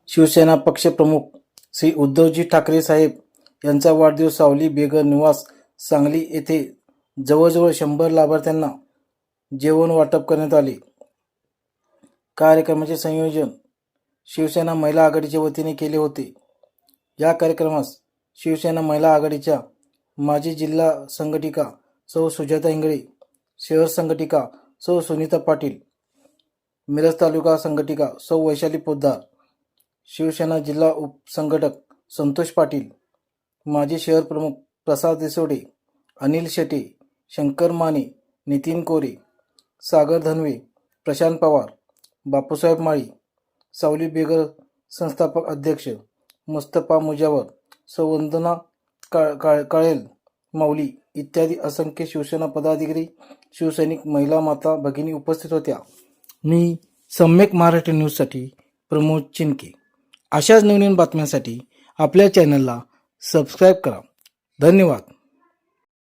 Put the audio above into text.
शिवसेना पक्षप्रमुख श्री उद्धवजी ठाकरे साहेब यांचा वाढदिवस सावली बेगर निवास सांगली येथे जवळजवळ 100 लाभार्थ्यांना जेवण वाटप करण्यात आले। कार्यक्रमाचे संयोजन शिवसेना महिला आघाडीच्या वतीने केले होते। या कार्यक्रमास शिवसेना महिला आघाडीच्या माजी जिल्हा संघटिका सौ सुजाता इंगळे, शहर संघटिका सौ सुनीता पाटील, मिरज तालुका संघटिका सौ वैशाली पोद्दार, शिवसेना जिल्हा उपसंघटक संतोष पाटील, माजी शहर प्रमुख प्रसाद देसोडे, अनिल शेटे, शंकर माने, नितीन कोरे, सागर धनवे, प्रशांत पवार, बापूसाहेब माळी, सावली बेगर संस्थापक अध्यक्ष मुस्तफा मुजावर, सौ वंदना काळेल माऊली इत्यादी असंख्य शिवसेना पदाधिकारी, शिवसैनिक, महिला, माता भगिनी उपस्थित होत्या। मी सम्यक महाराष्ट्र न्यूजसाठी प्रमोद चिनके। अशाच नवीन बातम्यांसाठी आपल्या चॅनलला सबस्क्राईब करा। धन्यवाद।